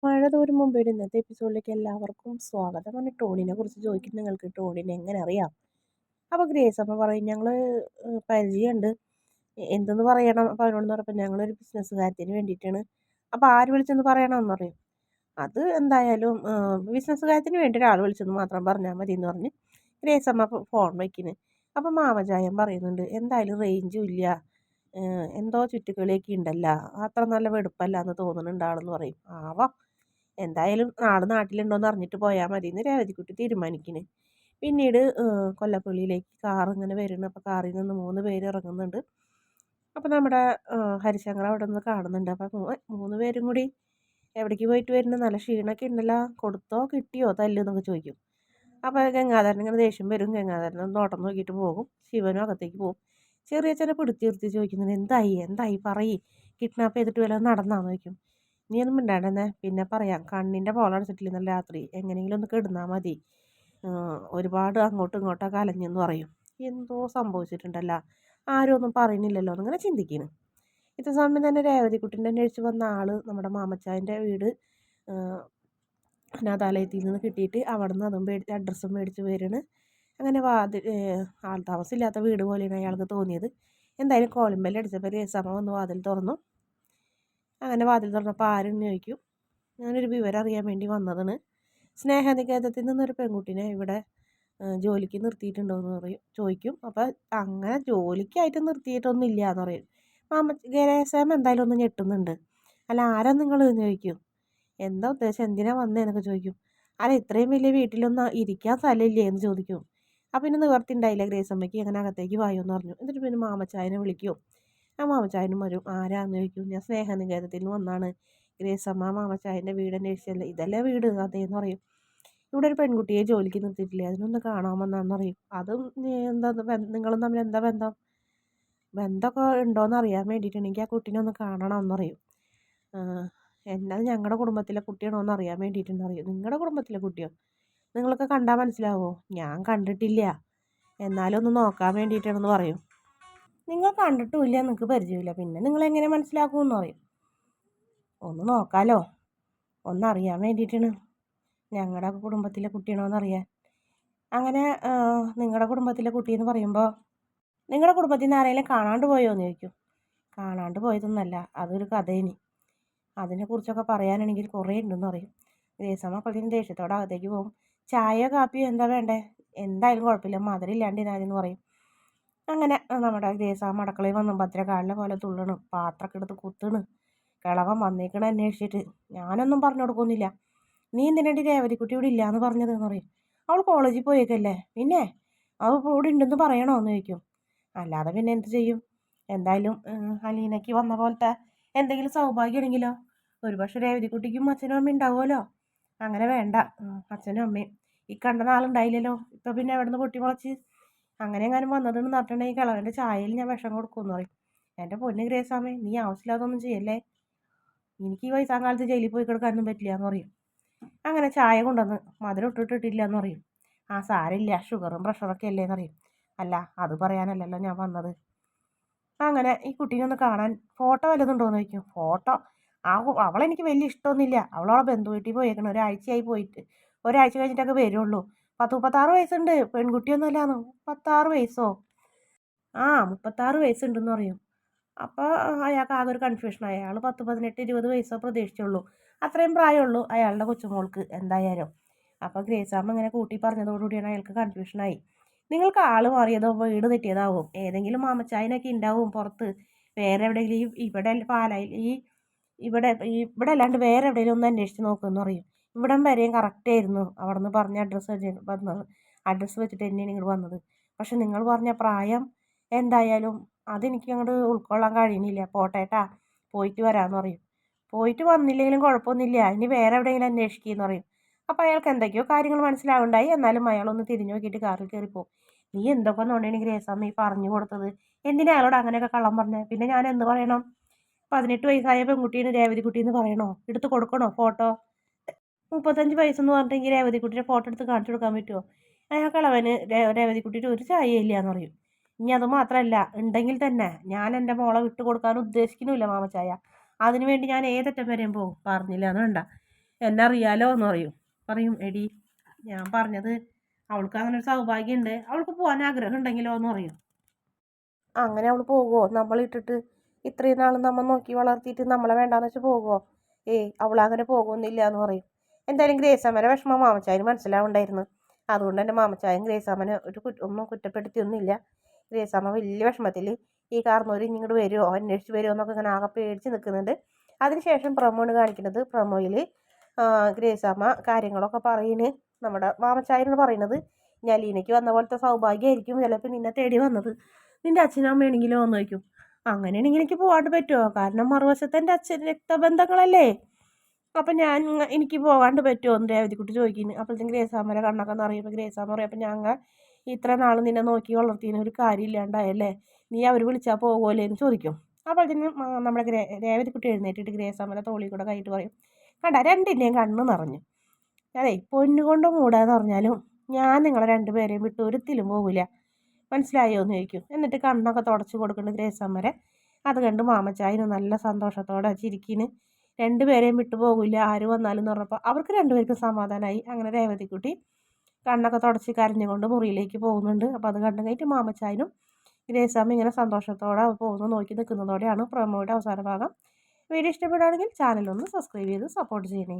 മഴ തോരും മുമ്പേടെ ഇന്നത്തെ എപ്പിസോഡിലേക്ക് എല്ലാവർക്കും സ്വാഗതം. അങ്ങനെ ടോണിനെ കുറിച്ച് ചോദിക്കും നിങ്ങൾക്ക് ടോണിനെ എങ്ങനെ അറിയാം? അപ്പോൾ ഗ്രേസ് അമ്മ പറയും ഞങ്ങൾ പരിചയമുണ്ട്. എന്തെന്ന് പറയണം അപ്പോൾ അവനോടെന്ന് പറഞ്ഞപ്പോൾ ഞങ്ങളൊരു ബിസിനസ് കാര്യത്തിന് വേണ്ടിയിട്ടാണ്. അപ്പോൾ ആര് വിളിച്ചെന്ന് പറയണമെന്ന് പറയും. അത് എന്തായാലും ബിസിനസ് കാര്യത്തിന് വേണ്ടി ഒരാൾ വിളിച്ചെന്ന് മാത്രം പറഞ്ഞാൽ മതി എന്ന് പറഞ്ഞ് ഗ്രേസ് അമ്മ ഫോൺ വയ്ക്കുന്നു. അപ്പോൾ മാമചായം പറയുന്നുണ്ട് എന്തായാലും റേഞ്ചും ഇല്ല, എന്തോ ചുറ്റുകളിയൊക്കെ ഉണ്ടല്ലോ, അത്ര നല്ല വെടുപ്പല്ല എന്ന് തോന്നുന്നുണ്ട് ആളെന്ന് പറയും. ആവാം, എന്തായാലും ആള് നാട്ടിലുണ്ടോയെന്ന് അറിഞ്ഞിട്ട് പോയാൽ മതി എന്ന് രേവതിക്കുട്ടി തീരുമാനിക്കുന്നു. പിന്നീട് കൊല്ലപ്പള്ളിയിലേക്ക് കാർ ഇങ്ങനെ വരുന്നു. അപ്പോൾ കാറിൽ നിന്ന് 3 പേര് ഇറങ്ങുന്നുണ്ട്. അപ്പോൾ നമ്മുടെ ഹരിശങ്കർ അവിടെ നിന്ന് കാണുന്നുണ്ട്. അപ്പോൾ 3 പേരും കൂടി എവിടേക്ക് പോയിട്ട് വരുന്നു, നല്ല ക്ഷീണമൊക്കെ ഉണ്ടല്ലോ, കൊടുത്തോ കിട്ടിയോ തല്ല് എന്നൊക്കെ ചോദിക്കും. അപ്പോൾ ഗംഗാധരൻ ഇങ്ങനെ ദേഷ്യം വരും. ഗംഗാധരൻ ഒന്ന് നോട്ടം നോക്കിയിട്ട് പോകും. ശിവനും അകത്തേക്ക് പോകും. ചെറിയച്ഛനെ പിടിച്ച് നിർത്തി ചോദിക്കുന്നുണ്ട് എന്തായി എന്തായി പറയ്, കിഡ്നാപ്പ് ചെയ്തിട്ട് വല്ലതും നടന്നാന്ന് ചോദിക്കും. നീ ഒന്നും മിണ്ടാണ്ടെന്നേ, പിന്നെ പറയാം, കണ്ണിൻ്റെ പോളടച്ചിട്ടില്ല ഇന്നലെ രാത്രി, എങ്ങനെയെങ്കിലും ഒന്ന് കിടന്നാൽ മതി, ഒരുപാട് അങ്ങോട്ടും ഇങ്ങോട്ടൊക്കെ അലഞ്ഞെന്ന് പറയും. എന്തോ സംഭവിച്ചിട്ടുണ്ടല്ലോ, ആരും ഒന്നും പറയുന്നില്ലല്ലോ എന്നിങ്ങനെ ചിന്തിക്കുന്നു. ഇത്ര സമയം തന്നെ രേവതിക്കുട്ടിൻ്റെ അന്വേഷിച്ച് വന്ന ആൾ നമ്മുടെ മാമച്ചായൻ്റെ വീട് അനാഥാലയത്തിൽ നിന്ന് കിട്ടിയിട്ട് അവിടെ നിന്ന് അതും അഡ്രസ്സും മേടിച്ച് വരികയാണ്. അങ്ങനെ ആൾ താമസമില്ലാത്ത വീട് പോലെയാണ് അയാൾക്ക് തോന്നിയത്. എന്തായാലും കോളിംഗ് ബെല്ല് അടിച്ചപ്പോൾ രേസമ്മ വന്ന് വാതിൽ തുറന്നു. അങ്ങനെ വാതിൽ തുറന്നപ്പോൾ ആരെന്ന് ചോദിക്കും. ഞാനൊരു വിവരം അറിയാൻ വേണ്ടി വന്നതാണ്. സ്നേഹനികേതത്തിൽ നിന്നൊരു പെൺകുട്ടീനെ ഇവിടെ ജോലിക്ക് നിർത്തിയിട്ടുണ്ടോ എന്ന് ചോദിക്കും. അപ്പോൾ അങ്ങനെ ജോലിക്കായിട്ട് നിർത്തിയിട്ടൊന്നും ഇല്ല എന്ന് പറയും. ഗരേസാമ്മ എന്തായാലും ഒന്ന് ഞെട്ടുന്നുണ്ട്. അല്ല ആരാ നിങ്ങൾ എന്ന് ചോദിക്കും. എന്താ ഉദ്ദേശം, എന്തിനാ വന്നതെന്നൊക്കെ ചോദിക്കും. അല്ല ഇത്രയും വലിയ വീട്ടിലൊന്നും ഇരിക്കാൻ സ്ഥലമില്ലേ എന്ന് ചോദിക്കും. അപ്പം പിന്നെ നിവർത്തി ഉണ്ടായില്ല ഗ്രേസമ്മയ്ക്ക്, അങ്ങനെ അകത്തേക്ക് വായുമെന്ന് പറഞ്ഞു. എന്നിട്ട് പിന്നെ മാമച്ചായനെ വിളിക്കും. ആ മാമച്ചായനും വരും. ആരാന്ന് ചോദിക്കും. ഞാൻ സ്നേഹനികേതത്തിൽ നിന്ന് വന്നാണ്. ഗ്രേസമ്മ മാമച്ചായൻ്റെ വീട് അന്വേഷിച്ചല്ലേ, ഇതല്ലേ വീട്, അതേന്ന് പറയും. ഇവിടെ ഒരു പെൺകുട്ടിയെ ജോലിക്ക് നിർത്തിയിട്ടില്ലേ, അതിനൊന്ന് കാണാമെന്നാന്ന് പറയും. അതും എന്താ നിങ്ങളും തമ്മിൽ എന്താ ബന്ധം, ബന്ധമൊക്കെ ഉണ്ടോയെന്ന് അറിയാൻ വേണ്ടിയിട്ടാണ്, എനിക്ക് ആ കുട്ടീനെ ഒന്ന് കാണണമെന്ന് പറയും. എന്നത് ഞങ്ങളുടെ കുടുംബത്തിലെ കുട്ടിയാണോ എന്ന് അറിയാൻ വേണ്ടിയിട്ടുണ്ട് അറിയും. നിങ്ങളുടെ കുടുംബത്തിലെ കുട്ടിയോ, നിങ്ങളൊക്കെ കണ്ടാൽ മനസ്സിലാവോ, ഞാൻ കണ്ടിട്ടില്ല, എന്നാലും ഒന്ന് നോക്കാൻ വേണ്ടിയിട്ടാണെന്ന് പറയും. നിങ്ങൾ കണ്ടിട്ടുമില്ല, നിങ്ങൾക്ക് പരിചയമില്ല, പിന്നെ നിങ്ങളെങ്ങനെ മനസ്സിലാക്കുമെന്ന് പറയും. ഒന്ന് നോക്കാലോ, ഒന്നറിയാൻ വേണ്ടിയിട്ടാണ്, ഞങ്ങളുടെ കുടുംബത്തിലെ കുട്ടിയാണോ എന്നറിയാൻ. അങ്ങനെ നിങ്ങളുടെ കുടുംബത്തിലെ കുട്ടിയെന്ന് പറയുമ്പോൾ നിങ്ങളുടെ കുടുംബത്തിൽ നിന്ന് ആരെങ്കിലും കാണാണ്ട് പോയോ എന്ന് ചോദിക്കും. കാണാണ്ട് പോയതൊന്നല്ല, അതൊരു കഥയിനി, അതിനെക്കുറിച്ചൊക്കെ പറയാനാണെങ്കിൽ കുറേ ഉണ്ടെന്ന് പറയും. ഗ്രേസമ്മ അപ്പോഴത്തേക്കും ദേഷ്യത്തോടെ അകത്തേക്ക് പോകും. ചായയോ കാപ്പിയോ എന്താ വേണ്ടേ, എന്തായാലും കുഴപ്പമില്ല, മധുരം ഇല്ലാണ്ടിരുന്നാലെന്ന് പറയും. അങ്ങനെ നമ്മുടെ ഗ്രേസമ്മ അടുക്കളയിൽ വന്നു ഭദ്രകാളിനെ പോലെ തുള്ളണ്, പാത്രമൊക്കെ എടുത്ത് കുത്തണ്. കിളവൻ വന്നേക്കണ അന്വേഷിച്ചിട്ട് ഞാനൊന്നും പറഞ്ഞു കൊടുക്കുന്നില്ല. നീ എന്തിനാണ്ടി രേവതിക്കുട്ടി ഇവിടെ ഇല്ലയെന്ന് പറഞ്ഞതെന്ന് പറയും. അവൾ കോളേജിൽ പോയേക്കല്ലേ, പിന്നെ അവൾ ഇവിടെ ഉണ്ടെന്ന് പറയണോ എന്ന് ചോദിക്കും. അല്ലാതെ പിന്നെ എന്ത് ചെയ്യും, എന്തായാലും അലീനയ്ക്ക് വന്ന പോലത്തെ എന്തെങ്കിലും സൗഭാഗ്യമാണെങ്കിലോ, ഒരുപക്ഷെ രേവതിക്കുട്ടിക്കും അച്ഛനും അമ്മയും ഉണ്ടാവുമല്ലോ. അങ്ങനെ വേണ്ട, അച്ഛനും അമ്മയും ഈ കണ്ട നാളുണ്ടായില്ലല്ലോ, ഇപ്പം പിന്നെ എവിടെ നിന്ന് പൊട്ടിമുളച്ച്, അങ്ങനെ എങ്ങാനും വന്നതെന്ന് പറഞ്ഞിട്ടുണ്ടെങ്കിൽ കിളവൻ്റെ ചായയിൽ ഞാൻ വിഷം കൊടുക്കുമെന്ന് പറയും. എൻ്റെ പൊന്ന് ഗ്രേസാമേ, നീ ആവശ്യമില്ലാതൊന്നും ചെയ്യല്ലേ, എനിക്ക് ഈ വയസ്സാം കാലത്ത് ജയിലിൽ പോയി കിടക്കാനൊന്നും പറ്റില്ല എന്ന് പറയും. അങ്ങനെ ചായ കൊണ്ടുവന്ന് മധുരം ഇട്ടിട്ടില്ല എന്ന് പറയും. ആ സാരമില്ല, ഷുഗറും പ്രഷറൊക്കെ അല്ലേന്ന് പറയും. അല്ല അത് പറയാനല്ലല്ലോ ഞാൻ വന്നത്. അങ്ങനെ ഈ കുട്ടീനെ ഒന്ന് കാണാൻ ഫോട്ടോ വല്ലതുണ്ടോയെന്ന് ചോദിക്കും. ഫോട്ടോ അവളെനിക്ക് വലിയ ഇഷ്ടമൊന്നുമില്ല, അവളവളെ ബന്ധു വീട്ടിൽ പോയേക്കണം, ഒരാഴ്ചയായി പോയിട്ട്, ഒരാഴ്ച കഴിഞ്ഞിട്ടൊക്കെ വരുള്ളൂ. 36 വയസ്സുണ്ട്, പെൺകുട്ടിയൊന്നുമല്ലാന്ന്. 36 വയസ്സോ, 36 വയസ്സുണ്ടെന്ന് പറയും. അപ്പോൾ അയാൾക്ക് ആകെ ഒരു കൺഫ്യൂഷനായി. അയാൾ 10, 18, 20 വയസ്സോ പ്രതീക്ഷിച്ചുള്ളൂ. അത്രയും പ്രായമുള്ളൂ അയാളുടെ കൊച്ചുമോൾക്ക് എന്തായാലും. അപ്പോൾ ഗ്രേസാമ്മ ഇങ്ങനെ കൂട്ടി പറഞ്ഞതോടുകൂടിയാണ് അയാൾക്ക് കൺഫ്യൂഷനായി. നിങ്ങൾക്ക് ആൾ മാറിയതോ വീട് തെറ്റിയതാവും, ഏതെങ്കിലും മാമച്ചായനൊക്കെ ഉണ്ടാവും പുറത്ത്, വേറെ എവിടെയെങ്കിലും ഇവിടെ പാലായിൽ ഇവിടെ അല്ലാണ്ട് വേറെ എവിടെയെങ്കിലും ഒന്ന് അന്വേഷിച്ച് നോക്കുമെന്ന് പറയും. ഇവിടം വരെയും കറക്റ്റ് ആയിരുന്നു, അവിടെ നിന്ന് പറഞ്ഞ അഡ്രസ്സ് വെച്ചിട്ട് തന്നെയാണ് ഇങ്ങോട്ട് വന്നത്. പക്ഷെ നിങ്ങൾ പറഞ്ഞ പ്രായം എന്തായാലും അതെനിക്ക് അങ്ങോട്ട് ഉൾക്കൊള്ളാൻ കഴിയുന്നില്ല, പോട്ടേട്ടാ, പോയിട്ട് വരാമെന്ന് പറയും. പോയിട്ട് വന്നില്ലെങ്കിലും കുഴപ്പമൊന്നുമില്ല, ഇനി വേറെ എവിടെയെങ്കിലും അന്വേഷിക്കുമെന്ന് പറയും. അപ്പോൾ അയാൾക്ക് എന്തൊക്കെയോ കാര്യങ്ങൾ മനസ്സിലാവുണ്ടായി. എന്നാലും അയാളൊന്ന് തിരിഞ്ഞു നോക്കിയിട്ട് കാറിൽ കയറിപ്പോവും. നീ എന്തൊക്കെ നോണ്ടേണ് ഗ്രേസാമ്മ ഈ പറഞ്ഞു കൊടുത്തത്, എന്തിനാ അയാളോട് അങ്ങനെയൊക്കെ കള്ളം പറഞ്ഞത്, പിന്നെ ഞാൻ എന്ത് പറയണം, 18 വയസ്സായ പെൺകുട്ടീന് രേവതിക്കുട്ടി എന്ന് പറയണോ, എടുത്ത് കൊടുക്കണോ ഫോട്ടോ, 35 വയസ്സെന്ന് പറഞ്ഞിട്ടെങ്കിൽ രേവതിക്കുട്ടിയുടെ ഫോട്ടോ എടുത്ത് കാണിച്ചു കൊടുക്കാൻ പറ്റുമോ. അയാൾക്കളവന് രേവതിക്കുട്ടിയുടെ ഒരു ചായയില്ല എന്ന് പറയും. ഇനി അത് മാത്രമല്ല, ഉണ്ടെങ്കിൽ തന്നെ ഞാൻ എൻ്റെ മോളെ വിട്ടു കൊടുക്കാൻ ഉദ്ദേശിക്കുന്നില്ല മാമച്ചായ, അതിനുവേണ്ടി ഞാൻ ഏതറ്റം വരെയും പോകും, പറഞ്ഞില്ല എന്ന് വേണ്ട. എന്നെ അറിയാലോ എന്ന് പറയും എടി ഞാൻ പറഞ്ഞത് അവൾക്ക് അങ്ങനെ ഒരു സൗഭാഗ്യമുണ്ട്, അവൾക്ക് പോകാൻ ആഗ്രഹം ഉണ്ടെങ്കിലോ എന്ന് പറയും. അങ്ങനെ അവൾ പോകുമോ നമ്മളിട്ടിട്ട് ഇത്രയും നാൾ നമ്മൾ നോക്കി വളർത്തിയിട്ട് നമ്മളെ വേണ്ടാന്ന് വെച്ച് പോകുമോ? അവൾ അങ്ങനെ പോകുന്നില്ല എന്ന് പറയും. എന്തായാലും ഗ്രേസമ്മയുടെ വിഷമം മാമച്ചായന് മനസ്സിലാവുണ്ടായിരുന്നു. അതുകൊണ്ട് തന്നെ മാമച്ചായൻ ഗ്രേസമ്മനെ ഒന്നും കുറ്റപ്പെടുത്തിയൊന്നുമില്ല. ഗ്രേസമ്മ വലിയ വിഷമത്തിൽ ഈ കാർന്നൂർ ഇങ്ങോട്ട് വരുമോ അന്വേഷിച്ച് വരുമോ എന്നൊക്കെ ഇങ്ങനെ ആകെ പേടിച്ച് നിൽക്കുന്നുണ്ട്. അതിനുശേഷം പ്രൊമോണ് കാണിക്കുന്നത്. പ്രൊമോയിൽ ഗ്രേസമ്മ കാര്യങ്ങളൊക്കെ പറയുന്നത് നമ്മുടെ മാമച്ചായനാണ് പറയുന്നത്. ലീനയ്ക്ക് വന്ന പോലത്തെ സൗഭാഗ്യമായിരിക്കും ചിലപ്പോൾ നിന്നെ തേടി വന്നത്, നിൻ്റെ അച്ഛനും അമ്മയാണെങ്കിലോ എന്ന് ചോദിക്കും. അങ്ങനെയാണെങ്കിൽ എനിക്ക് പോകാണ്ട് പറ്റുമോ? കാരണം മറുവശത്ത് എൻ്റെ അച്ഛൻ രക്തബന്ധങ്ങളല്ലേ, അപ്പം എനിക്ക് പോകാണ്ട് പറ്റുമോ എന്ന് രേവതിക്കുട്ടി ചോദിക്കുന്നു. അപ്പോഴത്തേക്കും ഗ്രേസാമ്മയുടെ കണ്ണൊക്കെ നിറയുമ്പോൾ ഗ്രേസാമ്മ പറയും, അപ്പം ഞങ്ങൾ ഇത്ര നാൾ നിന്നെ നോക്കി വളർത്തിയതിന് ഒരു കാര്യമില്ലാണ്ടായല്ലേ, നീ അവർ വിളിച്ചാൽ പോകുമല്ലേ എന്ന് ചോദിക്കും. അപ്പോഴത്തേക്കും നമ്മുടെ രേവതിക്കുട്ടി എഴുന്നേറ്റിട്ട് ഗ്രേസാമ്മയുടെ തോളിൽ കൂടെ കൈയിട്ട് പറയും, കണ്ട രണ്ടിൻ്റെയും കണ്ണ് നിറഞ്ഞു. അതെ പൊന്നുകൊണ്ട് മൂടാന്ന് പറഞ്ഞാലും ഞാൻ നിങ്ങളെ രണ്ടുപേരെയും വിട്ട് ഒരുത്തിലും പോകില്ല, മനസ്സിലായോ എന്ന് ചോദിക്കും. എന്നിട്ട് കണ്ണൊക്കെ തുടച്ച് കൊടുക്കുന്നുണ്ട് ഗ്രേസമ്മരെ. അത് കണ്ട് മാമച്ചായന് നല്ല സന്തോഷത്തോടെ ചിരിക്കിന്. രണ്ടുപേരെയും വിട്ടു പോകില്ല ആര് വന്നാലും എന്ന് പറഞ്ഞപ്പോൾ അവർക്ക് രണ്ടുപേർക്കും സമാധാനമായി. അങ്ങനെ രേവതിക്കുട്ടി കണ്ണൊക്കെ തുടച്ച് കരഞ്ഞുകൊണ്ട് മുറിയിലേക്ക് പോകുന്നുണ്ട്. അപ്പോൾ അത് കണ്ടു കഴിഞ്ഞിട്ട് മാമച്ചായനും ഗ്രേസമ്മ ഇങ്ങനെ സന്തോഷത്തോടെ പോകുന്നു നോക്കി നിൽക്കുന്നതോടെയാണ് പ്രൊമോയുടെ അവസാന ഭാഗം. വീഡിയോ ഇഷ്ടപ്പെടുകയാണെങ്കിൽ ചാനലൊന്ന് സബ്സ്ക്രൈബ് ചെയ്ത് സപ്പോർട്ട് ചെയ്യണേ.